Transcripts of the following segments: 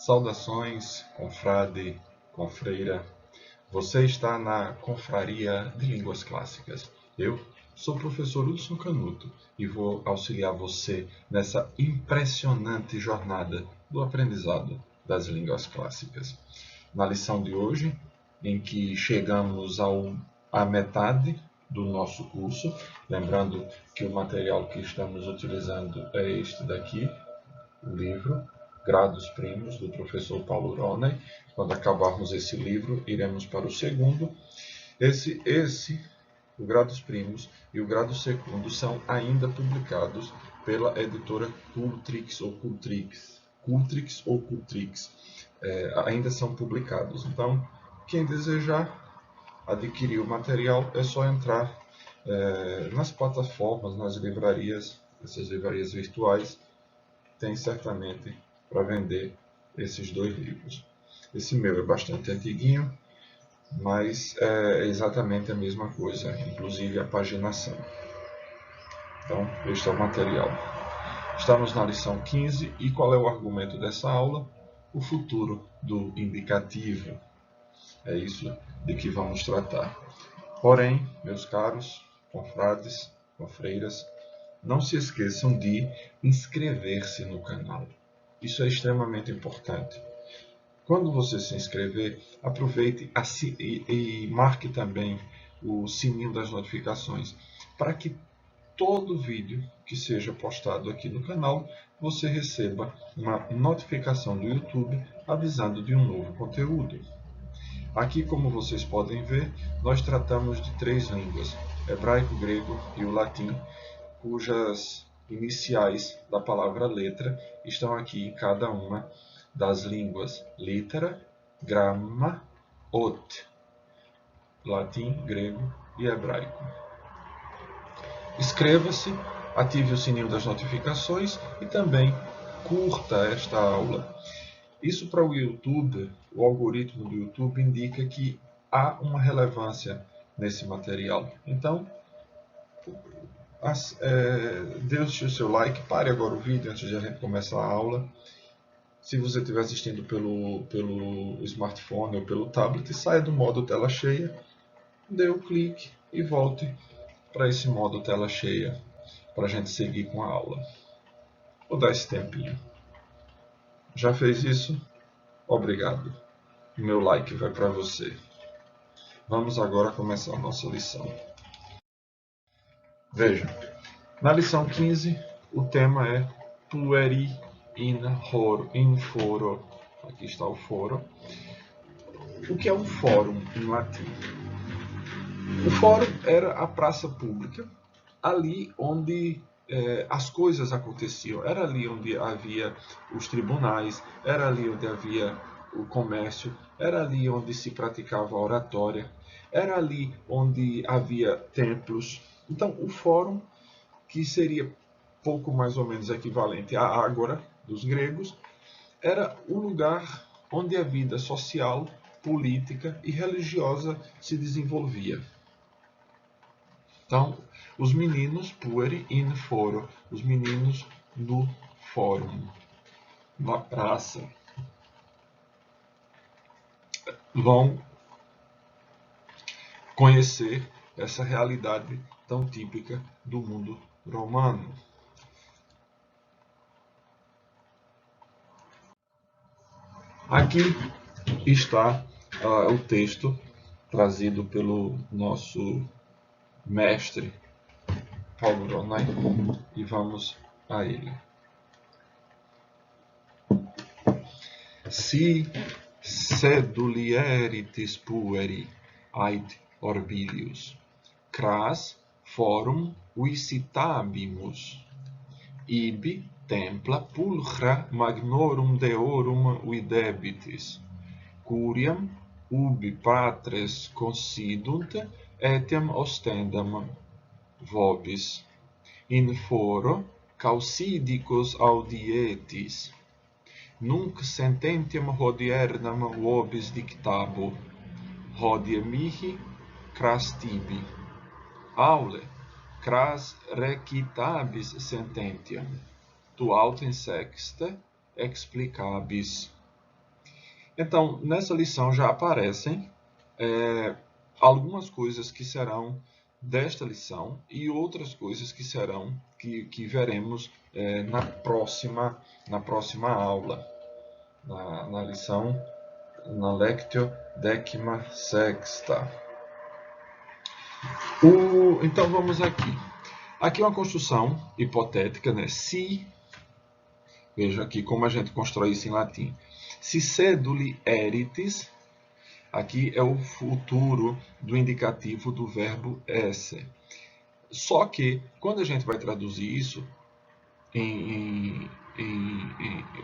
Saudações, confrade, confreira. Você está na Confraria de Línguas Clássicas. Eu sou o professor Hudson Canuto e vou auxiliar você nessa impressionante jornada do aprendizado das línguas clássicas. Na lição de hoje, em que chegamos à metade do nosso curso, lembrando que o material que estamos utilizando é este daqui, o livro Grados Primos, do professor Paulo Roney. Quando acabarmos esse livro, iremos para o segundo. O Grados Primos e o Grado Segundo são ainda publicados pela editora Cultrix ou Cultrix. Ainda são publicados. Então, quem desejar adquirir o material é só entrar nas plataformas, nas livrarias, essas livrarias virtuais, tem certamente para vender esses dois livros. Esse meu é bastante antiguinho, mas é exatamente a mesma coisa, inclusive a paginação. Então, este é o material. Estamos na lição 15 e qual é o argumento dessa aula? O futuro do indicativo. É isso de que vamos tratar. Porém, meus caros confrades, confreiras, não se esqueçam de inscrever-se no canal. Isso é extremamente importante. Quando você se inscrever, aproveite e marque também o sininho das notificações, para que todo vídeo que seja postado aqui no canal, você receba uma notificação do YouTube avisando de um novo conteúdo. Aqui, como vocês podem ver, nós tratamos de 3 línguas, hebraico, grego e o latim, cujas iniciais da palavra letra estão aqui em cada uma das línguas: litera, gramma, ot, latim, grego e hebraico. Inscreva-se, ative o sininho das notificações e também curta esta aula. Isso para o YouTube, o algoritmo do YouTube indica que há uma relevância nesse material. Então, deixe o seu like, pare agora o vídeo antes de a gente começar a aula. Se você estiver assistindo pelo smartphone ou pelo tablet, saia do modo tela cheia, dê o clique e volte para esse modo tela cheia, para a gente seguir com a aula. Vou dar esse tempinho. Já fez isso? Obrigado. O meu like vai para você. Vamos agora começar a nossa lição. Veja, na lição 15, o tema é pueri in foro. Aqui está o foro. O que é um fórum em latim? O fórum era a praça pública, ali onde as coisas aconteciam. Era ali onde havia os tribunais, era ali onde havia o comércio, era ali onde se praticava a oratória, era ali onde havia templos. Então, o fórum, que seria pouco mais ou menos equivalente à ágora dos gregos, era o lugar onde a vida social, política e religiosa se desenvolvia. Então, os meninos pueri in foro, os meninos no fórum, na praça, vão conhecer essa realidade tão típica do mundo romano. Aqui está o texto trazido pelo nosso mestre Paulo Roney e vamos a ele. Si sedulieritis pueri ait orbilius, cras forum visitabimus, ibi templa pulchra magnorum deorum videbitis, curiam ubi patres considunt etiam ostendam vobis, in foro causidicus audietis, nunc sententiam hodiernam vobis dictabo, hodie mihi cras tibi, aule cras recitabis sententiam, tu autem sexte explicabis. Então, nessa lição já aparecem algumas coisas que serão desta lição e outras coisas que serão que veremos na próxima aula, na lição, na Lectio 16ª. Então vamos aqui. Aqui é uma construção hipotética, né? Se, veja aqui como a gente constrói isso em latim. Se seduli eritis, aqui é o futuro do indicativo do verbo esse. Só que, quando a gente vai traduzir isso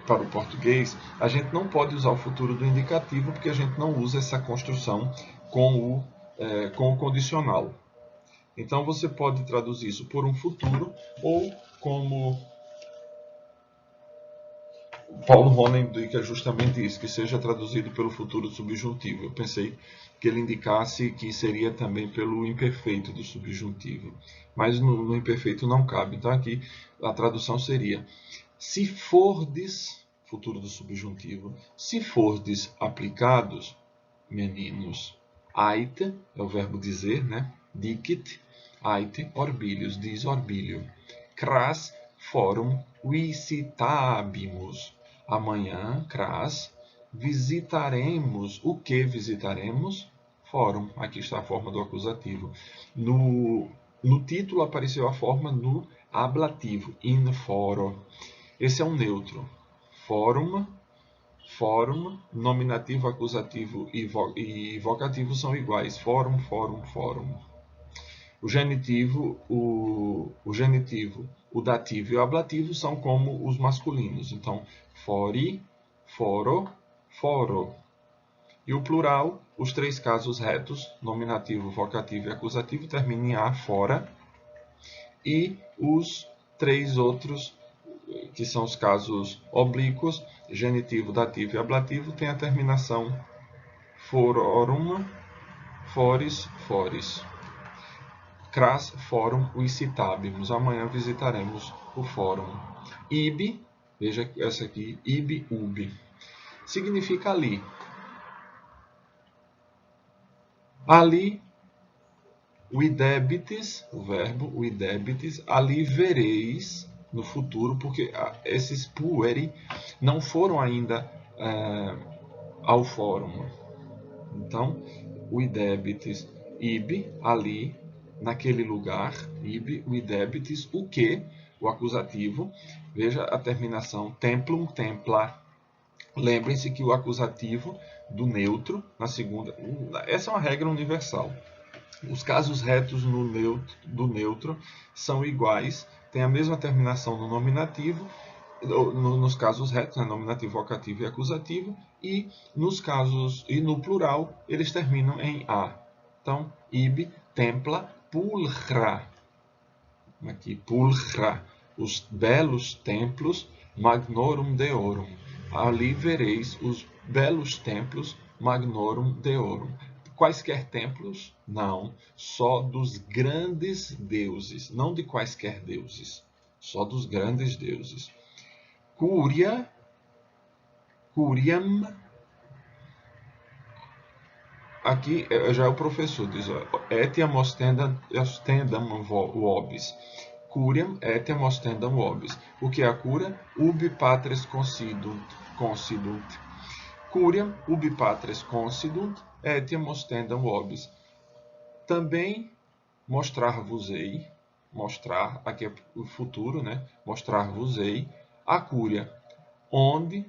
para o português, a gente não pode usar o futuro do indicativo, porque a gente não usa essa construção com o condicional. Então, você pode traduzir isso por um futuro, ou como Paulo Honen indica justamente isso, que seja traduzido pelo futuro subjuntivo. Eu pensei que ele indicasse que seria também pelo imperfeito do subjuntivo, mas no imperfeito não cabe. Então aqui a tradução seria: se fordes, futuro do subjuntivo, se fordes aplicados, meninos, ait, é o verbo dizer, né? Dicit, ait, orbilius, diz orbilio. Cras, forum, visitabimus. Amanhã, cras, visitaremos. O que visitaremos? Fórum. Aqui está a forma do acusativo. No título apareceu a forma no ablativo, in foro. Esse é um neutro. Fórum, nominativo, acusativo e vocativo são iguais. Fórum, fórum, fórum. O genitivo, o dativo e o ablativo são como os masculinos. Então, fori, foro, foro. E o plural, os três casos retos, nominativo, vocativo e acusativo, terminam em a, fora. E os três outros, que são os casos oblíquos, genitivo, dativo e ablativo, têm a terminação fororum, fores, fores. Cras, fórum, visitabimus. Amanhã visitaremos o fórum. Ibi, veja essa aqui, ibi, ubi. Significa ali. Ali, videbitis, o verbo, videbitis, ali vereis, no futuro, porque esses pueri não foram ainda ao fórum. Então, videbitis, ibi, ali, naquele lugar, ibi, videbitis, o que, o acusativo, veja a terminação, templum, templa. Lembrem-se que o acusativo do neutro, na segunda, essa é uma regra universal. Os casos retos do neutro são iguais, têm a mesma terminação no nominativo, nos casos retos, né, nominativo, vocativo e acusativo, e nos casos e no plural eles terminam em a. Então, ibi, templa, pulchra. Aqui, pulchra, os belos templos, magnorum deorum. Ali vereis os belos templos, magnorum deorum. Quaisquer templos? Não, só dos grandes deuses, não de quaisquer deuses, só dos grandes deuses. Curia, curiam, aqui já é o professor, diz, etiam ostendam vobis. Curiam etiam ostendam vobis. O que é a cura? Ubi patres considunt. Curiam, ubi patres considunt, etiam ostendam vobis. Também mostrar-vos-ei, mostrar, aqui é o futuro, né? Mostrar-vos-ei a cúria, onde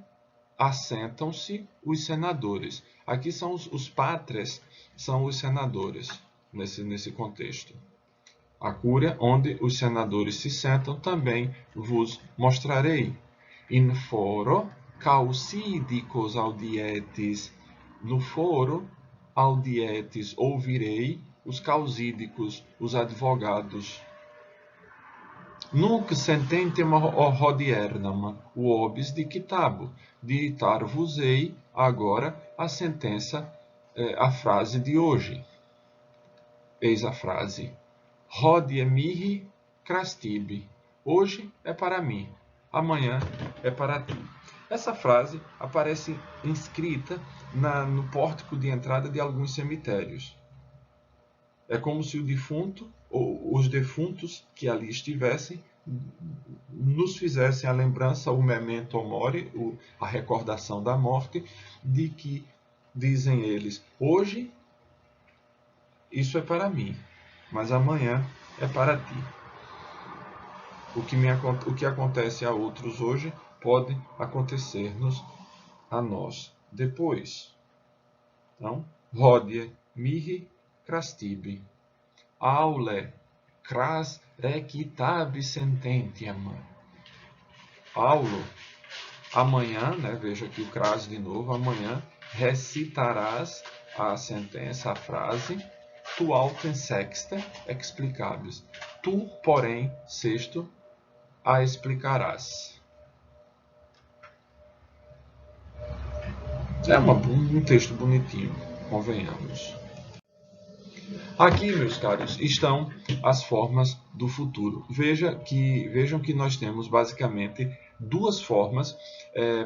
assentam-se os senadores. Aqui são os patres, são os senadores, nesse contexto. A cúria, onde os senadores se sentam, também vos mostrarei. In foro causidicos audietis. No foro audietis ouvirei os causídicos, os advogados. Nunc sententem hodiernam uobis dictabo. Ditar-vos-ei agora a sentença, a frase de hoje. Eis a frase. Hodie mihi crastibi. Hoje é para mim, amanhã é para ti. Essa frase aparece inscrita no pórtico de entrada de alguns cemitérios. É como se o defunto, ou os defuntos que ali estivessem, nos fizessem a lembrança, o memento mori, a recordação da morte, de que, dizem eles, hoje isso é para mim, mas amanhã é para ti. O que acontece a outros hoje pode acontecer-nos a nós depois. Então, hodie mihi crastibi, aule cras recitabi sententiam. Paulo, amanhã, veja aqui o cras de novo, amanhã recitarás a sentença, a frase, tu autem sexta explicabis. Tu, porém, sexto, a explicarás. É um texto bonitinho, convenhamos. Aqui, meus caros, estão as formas do futuro. Vejam que nós temos basicamente duas formas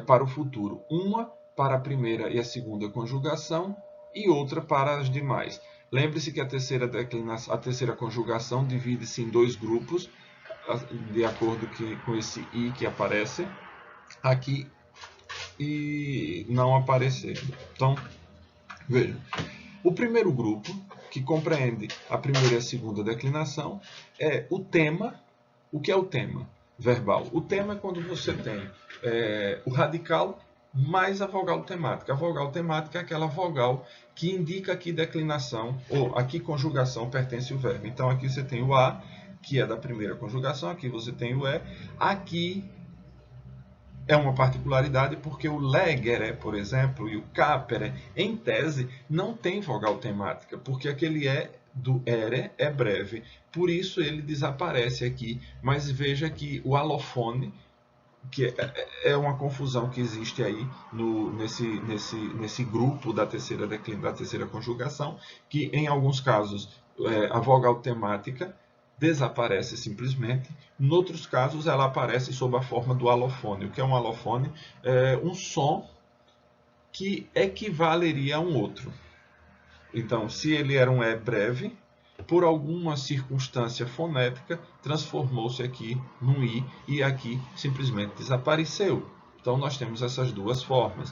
para o futuro. Uma para a primeira e a segunda conjugação e outra para as demais. Lembre-se que a terceira conjugação divide-se em dois grupos, de acordo com esse i que aparece aqui e não aparecendo. Então, veja. O primeiro grupo, que compreende a primeira e a segunda declinação, é o tema. O que é o tema verbal? O tema é quando você tem o radical mais a vogal temática. A vogal temática é aquela vogal que indica a que declinação ou a que conjugação pertence o verbo. Então aqui você tem o a, que é da primeira conjugação, aqui você tem o e. Aqui é uma particularidade porque o legere, por exemplo, e o capere, em tese, não tem vogal temática, porque aquele é do ere é breve. Por isso ele desaparece aqui, mas veja que o alofone, que é uma confusão que existe aí nesse grupo da terceira conjugação, que em alguns casos a vogal temática desaparece simplesmente. Em outros casos, ela aparece sob a forma do alofone. O que é um alofone? É um som que equivaleria a um outro. Então, se ele era um E breve, por alguma circunstância fonética, transformou-se aqui num I e aqui simplesmente desapareceu. Então, nós temos essas duas formas.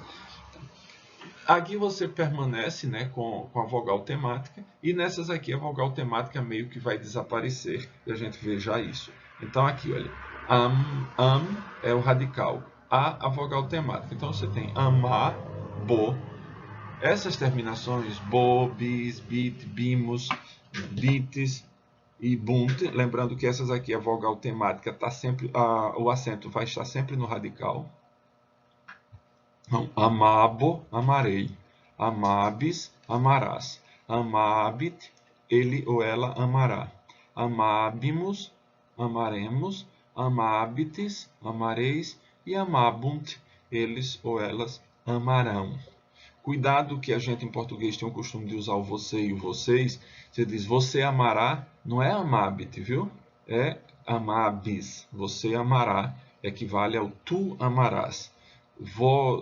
Aqui você permanece com a vogal temática e nessas aqui a vogal temática meio que vai desaparecer e a gente vê já isso. Então aqui, olha, am é o radical, a vogal temática. Então você tem amar, bo. Essas terminações, bo, bis, bit, bimos, bites e bunt, lembrando que essas aqui a vogal temática tá sempre, o acento vai estar sempre no radical. Então, amabo, amarei. Amabis, amarás. Amabit, ele ou ela amará. Amabimus, amaremos. Amabites, amareis. E amabunt, eles ou elas amarão. Cuidado que a gente em português tem o costume de usar o você e o vocês. Você diz você amará, não é amabit, viu? É amabis. Você amará, equivale ao tu amarás.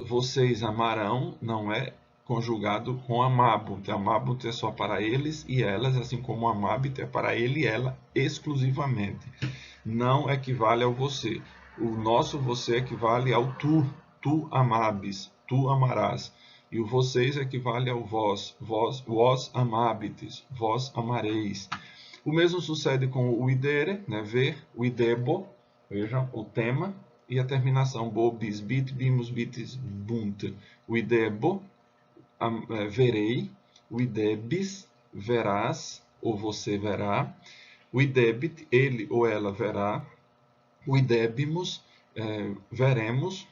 Vocês amarão não é conjugado com amabut. Amabut é só para eles e elas, assim como amabit é para ele e ela exclusivamente. Não equivale ao você. O nosso você equivale ao tu amabis, tu amarás. E o vocês equivale ao vós amabites, vós amareis. O mesmo sucede com o idere, ver, o idebo, vejam, o tema, e a terminação bo, bis, bit, bimus, bitis, bunt. O idebo, verei. O idebis, verás, ou você verá. O idebit, ele ou ela verá. O idebimus, veremos.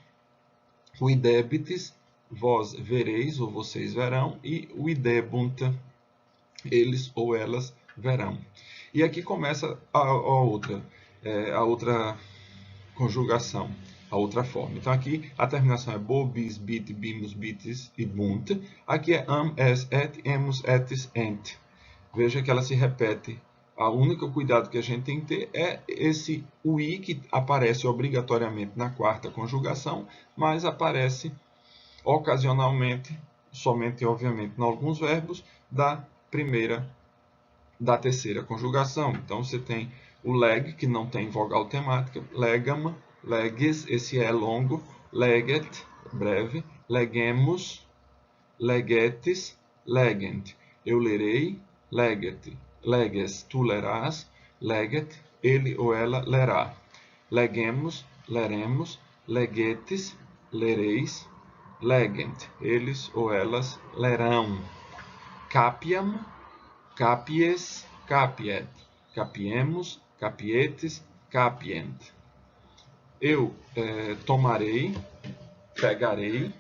O idebites, vós vereis, ou vocês verão. E o idebunt, eles ou elas verão. E aqui começa a outra conjugação, a outra forma. Então aqui a terminação é bo, bis, bit, bimus, bitis e bunt. Aqui é am, es, et, emus, etis, ent. Veja que ela se repete O único cuidado que a gente tem que ter é esse o i que aparece obrigatoriamente na quarta conjugação, mas aparece ocasionalmente, somente obviamente em alguns verbos, da terceira conjugação. Então você tem o leg, que não tem vogal temática, legam, leges, esse é longo, leget, breve, legemus, legetes, legent. Eu lerei, leget, leges, tu lerás, leget, ele ou ela lerá. Legemos, leremos, legetes, lereis, legent, eles ou elas lerão. Capiam, capies, capiet, capiemos, capietes, capient. Eu tomarei, pegarei,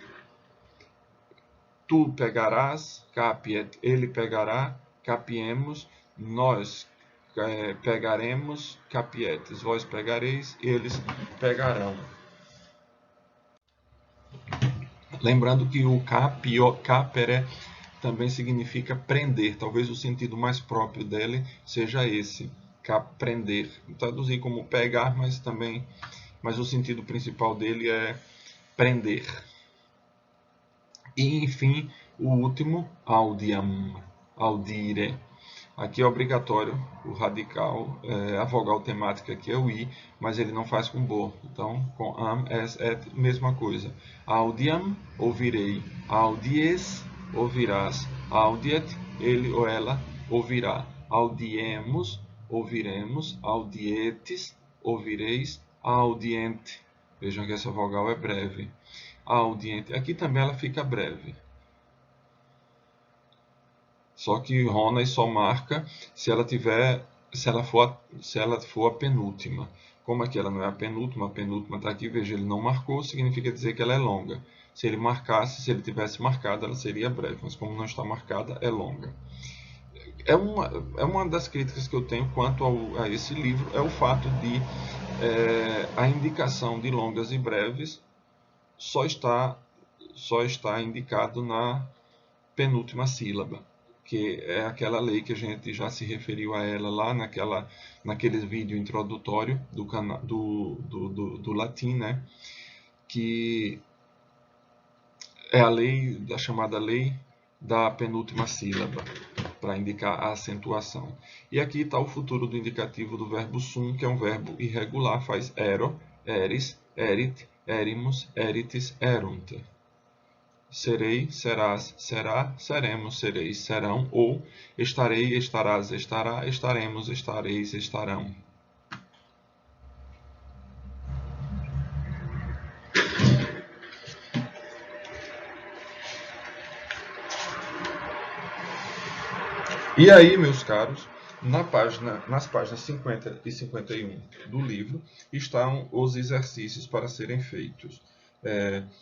tu pegarás, capiet, ele pegará, capiemos, nós pegaremos, capietes, vós pegareis, eles pegarão. Lembrando que o capere também significa prender, talvez o sentido mais próprio dele seja esse, prender. Traduzir como pegar, mas o sentido principal dele é prender. E, enfim, o último, audiam, audire. Aqui é obrigatório o radical, a vogal temática aqui é o i, mas ele não faz com bo. Então, com am, es, et, mesma coisa. Audiam, ouvirei. Audies, ouvirás. Audiet, ele ou ela ouvirá. Audiemos, ouviremos. Audietes, ouvireis. Audiente. Vejam que essa vogal é breve. Audiente. Aqui também ela fica breve. Só que Rona só marca se ela for a penúltima. Como aqui ela não é a penúltima está aqui, veja, ele não marcou, significa dizer que ela é longa. Se ele tivesse marcado, ela seria breve, mas como não está marcada, é longa. É uma das críticas que eu tenho quanto a esse livro, é o fato de a indicação de longas e breves só está indicado na penúltima sílaba, que é aquela lei que a gente já se referiu a ela lá naquele vídeo introdutório do latim, né? Que é a lei da chamada lei da penúltima sílaba, para indicar a acentuação. E aqui está o futuro do indicativo do verbo sum, que é um verbo irregular, faz ero, eris, erit, erimus, erites, erunt. Serei, serás, será, seremos, sereis, serão, ou estarei, estarás, estará, estaremos, estareis, estarão. E aí, meus caros, nas páginas 50 e 51 do livro estão os exercícios para serem feitos.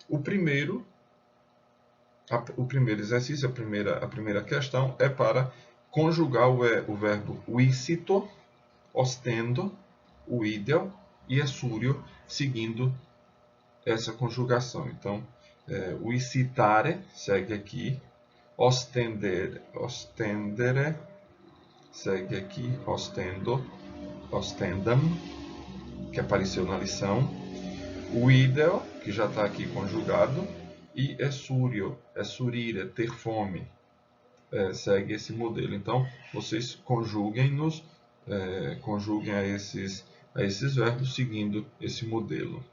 O primeiro exercício, a primeira questão é para conjugar o verbo uicito, ostendo, uidel e essúrio, seguindo essa conjugação. Então, uicitare segue aqui, ostendere segue aqui, ostendo, ostendam, que apareceu na lição, uidel, que já está aqui conjugado, e essúrio, essurire, ter fome, segue esse modelo. Então, vocês conjuguem a esses verbos seguindo esse modelo.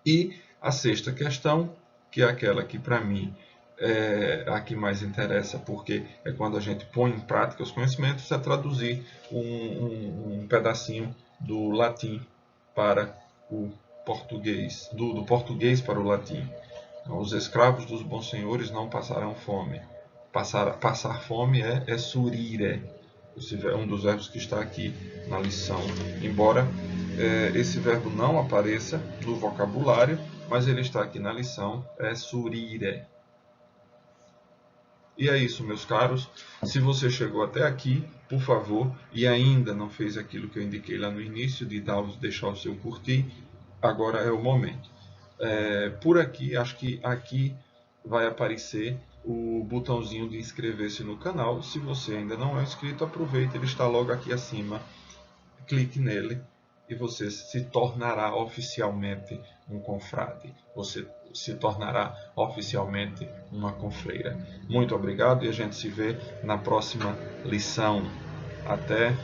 E a sexta questão, que é aquela que para mim é a que mais interessa, porque é quando a gente põe em prática os conhecimentos, é traduzir um pedacinho do latim para o português, do português para o latim. Então, os escravos dos bons senhores não passarão fome. Passar fome é surire, um dos verbos que está aqui na lição. Embora esse verbo não apareça no vocabulário, mas ele está aqui na lição, é surire. E é isso, meus caros. Se você chegou até aqui, por favor, e ainda não fez aquilo que eu indiquei lá no início, de deixar o seu curtir, agora é o momento. Por aqui, acho que aqui vai aparecer o botãozinho de inscrever-se no canal. Se você ainda não é inscrito, aproveite, ele está logo aqui acima. Clique nele e você se tornará oficialmente um confrade. Você se tornará oficialmente uma confreira. Muito obrigado e a gente se vê na próxima lição. Até